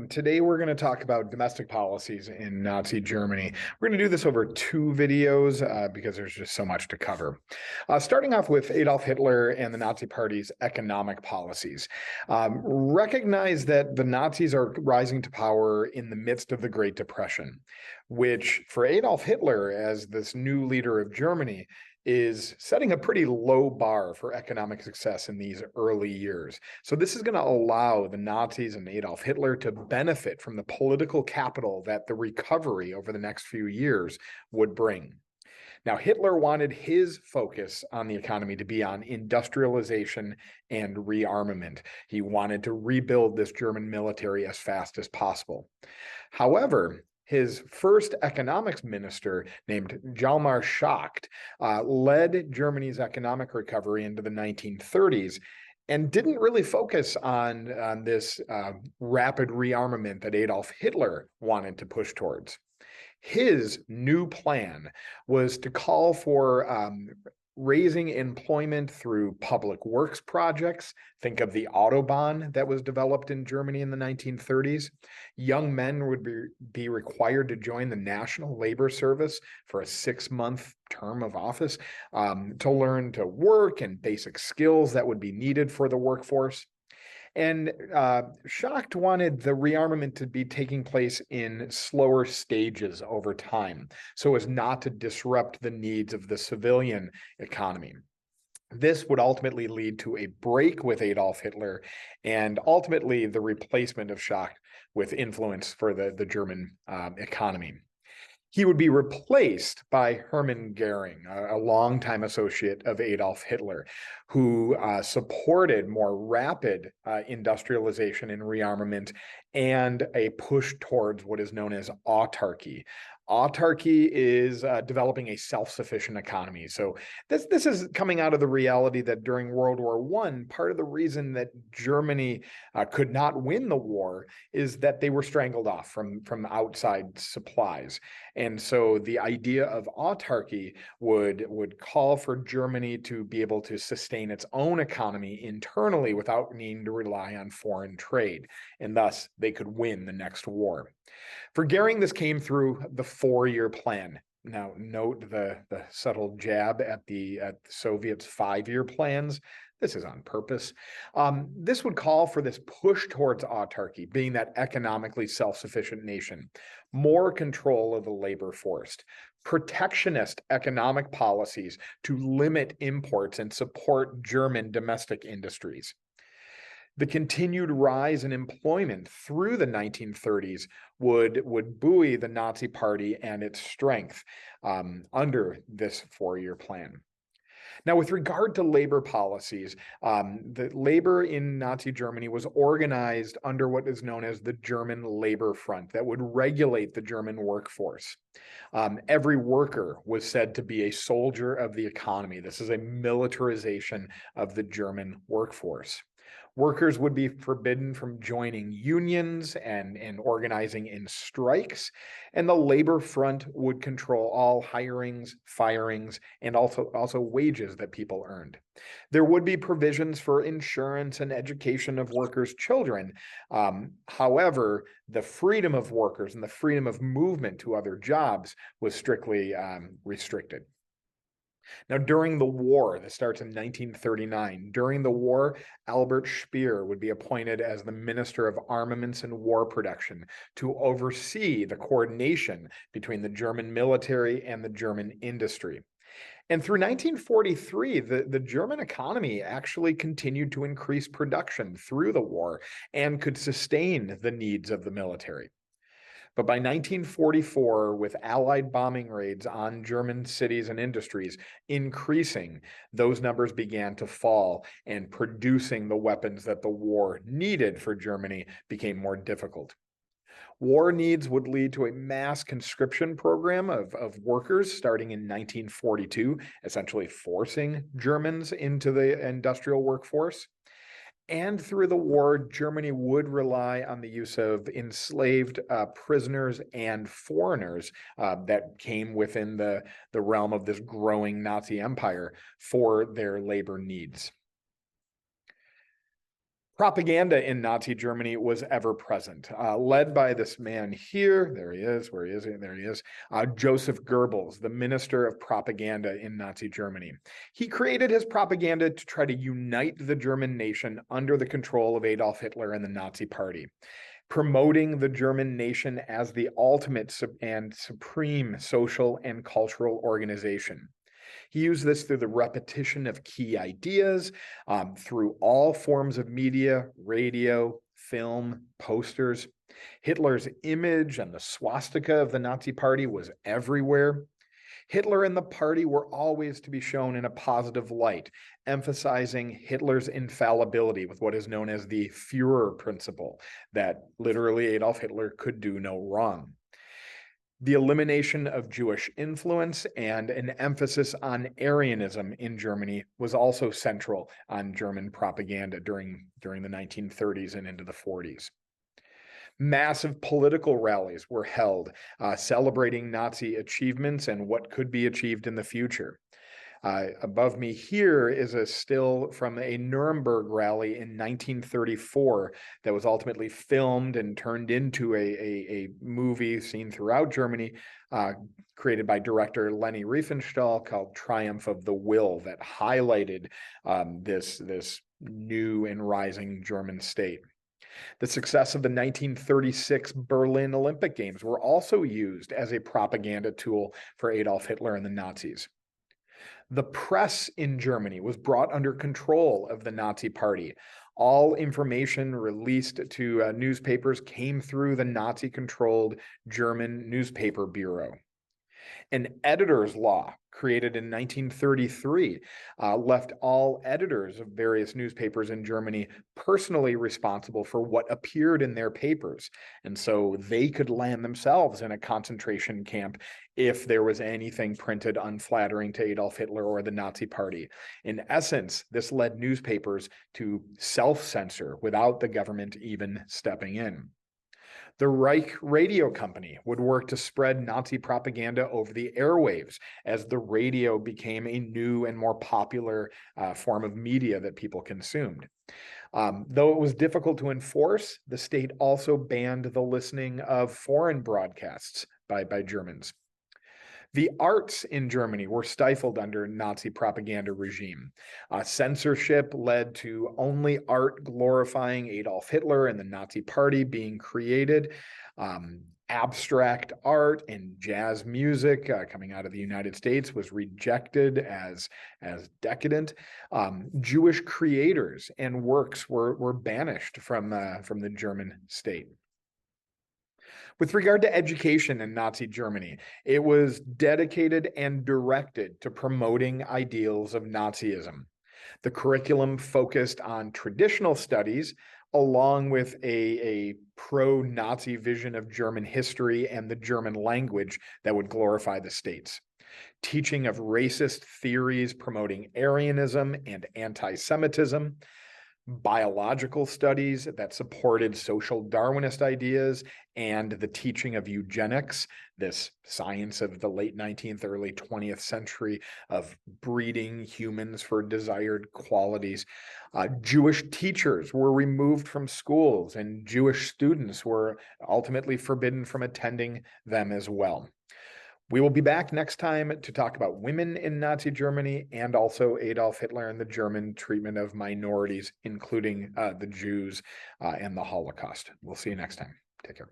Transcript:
Today we're going to talk about domestic policies in Nazi Germany. We're going to do this over two videos because there's just so much to cover. Starting off with Adolf Hitler and the Nazi Party's economic policies. Recognize that the Nazis are rising to power in the midst of the Great Depression, which for Adolf Hitler, as this new leader of Germany, is setting a pretty low bar for economic success in these early years. So this is going to allow the Nazis and Adolf Hitler to benefit from the political capital that the recovery over the next few years would bring. Now, Hitler wanted his focus on the economy to be on industrialization and rearmament. He wanted to rebuild this German military as fast as possible. However, his first economics minister, named Hjalmar Schacht, led Germany's economic recovery into the 1930s and didn't really focus on this rapid rearmament that Adolf Hitler wanted to push towards. His new plan was to call for raising employment through public works projects. Think of the Autobahn that was developed in Germany in the 1930s. Young men would be required to join the National Labor Service for a 6-month term of office to learn to work and basic skills that would be needed for the workforce. And Schacht wanted the rearmament to be taking place in slower stages over time, so as not to disrupt the needs of the civilian economy. This would ultimately lead to a break with Adolf Hitler and ultimately the replacement of Schacht with influence for the German economy. He would be replaced by Hermann Goering, a longtime associate of Adolf Hitler, who supported more rapid industrialization and rearmament and a push towards what is known as autarky. Autarky is developing a self-sufficient economy. So this is coming out of the reality that during World War I, part of the reason that Germany could not win the war is that they were strangled off from outside supplies. And so the idea of autarky would call for Germany to be able to sustain its own economy internally without needing to rely on foreign trade. And thus, they could win the next war. For Goering, this came through the 4-year plan. Now, note the subtle jab at the Soviets' 5-year plans. This is on purpose. This would call for this push towards autarky, being that economically self-sufficient nation, more control of the labor force, protectionist economic policies to limit imports and support German domestic industries. The continued rise in employment through the 1930s would buoy the Nazi Party and its strength under this 4-year plan. Now, with regard to labor policies, the labor in Nazi Germany was organized under what is known as the German Labor Front that would regulate the German workforce. Every worker was said to be a soldier of the economy. This is a militarization of the German workforce. Workers would be forbidden from joining unions and organizing in strikes, and the labor front would control all hirings, firings, and also wages that people earned. There would be provisions for insurance and education of workers' children. However, the freedom of workers and the freedom of movement to other jobs was strictly restricted. Now, during the war, this starts in 1939, during the war, Albert Speer would be appointed as the Minister of Armaments and War Production to oversee the coordination between the German military and the German industry. And through 1943, the German economy actually continued to increase production through the war and could sustain the needs of the military. But by 1944, with Allied bombing raids on German cities and industries increasing, those numbers began to fall, and producing the weapons that the war needed for Germany became more difficult. War needs would lead to a mass conscription program of workers starting in 1942, essentially forcing Germans into the industrial workforce. And through the war, Germany would rely on the use of enslaved prisoners and foreigners that came within the realm of this growing Nazi empire for their labor needs. Propaganda in Nazi Germany was ever present, led by this man here. There he is. Where he is? There he is. Joseph Goebbels, the minister of propaganda in Nazi Germany. He created his propaganda to try to unite the German nation under the control of Adolf Hitler and the Nazi Party, promoting the German nation as the ultimate and supreme social and cultural organization. He used this through the repetition of key ideas, through all forms of media, radio, film, posters. Hitler's image and the swastika of the Nazi Party was everywhere. Hitler and the party were always to be shown in a positive light, emphasizing Hitler's infallibility with what is known as the Führer principle, that literally Adolf Hitler could do no wrong. The elimination of Jewish influence and an emphasis on Aryanism in Germany was also central on German propaganda during the 1930s and into the 40s. Massive political rallies were held, celebrating Nazi achievements and what could be achieved in the future. Above me here is a still from a Nuremberg rally in 1934 that was ultimately filmed and turned into a movie seen throughout Germany, created by director Leni Riefenstahl, called Triumph of the Will, that highlighted this new and rising German state. The success of the 1936 Berlin Olympic Games were also used as a propaganda tool for Adolf Hitler and the Nazis. The press in Germany was brought under control of the Nazi Party. All information released to newspapers came through the Nazi-controlled German Newspaper Bureau. An editor's law created in 1933 left all editors of various newspapers in Germany personally responsible for what appeared in their papers. And so they could land themselves in a concentration camp if there was anything printed unflattering to Adolf Hitler or the Nazi Party. In essence, this led newspapers to self-censor without the government even stepping in. The Reich Radio Company would work to spread Nazi propaganda over the airwaves as the radio became a new and more popular form of media that people consumed. Though it was difficult to enforce, the state also banned the listening of foreign broadcasts by Germans. The arts in Germany were stifled under Nazi propaganda regime. Censorship led to only art glorifying Adolf Hitler and the Nazi Party being created. Abstract art and jazz music coming out of the United States was rejected as decadent. Jewish creators and works were banished from the German state. With regard to education in Nazi Germany, it was dedicated and directed to promoting ideals of Nazism. The curriculum focused on traditional studies, along with a pro-Nazi vision of German history and the German language that would glorify the states. Teaching of racist theories promoting Aryanism and anti-Semitism, biological studies that supported social Darwinist ideas, and the teaching of eugenics, this science of the late 19th, early 20th century of breeding humans for desired qualities. Jewish teachers were removed from schools, and Jewish students were ultimately forbidden from attending them as well. We will be back next time to talk about women in Nazi Germany and also Adolf Hitler and the German treatment of minorities, including the Jews and the Holocaust. We'll see you next time. Take care.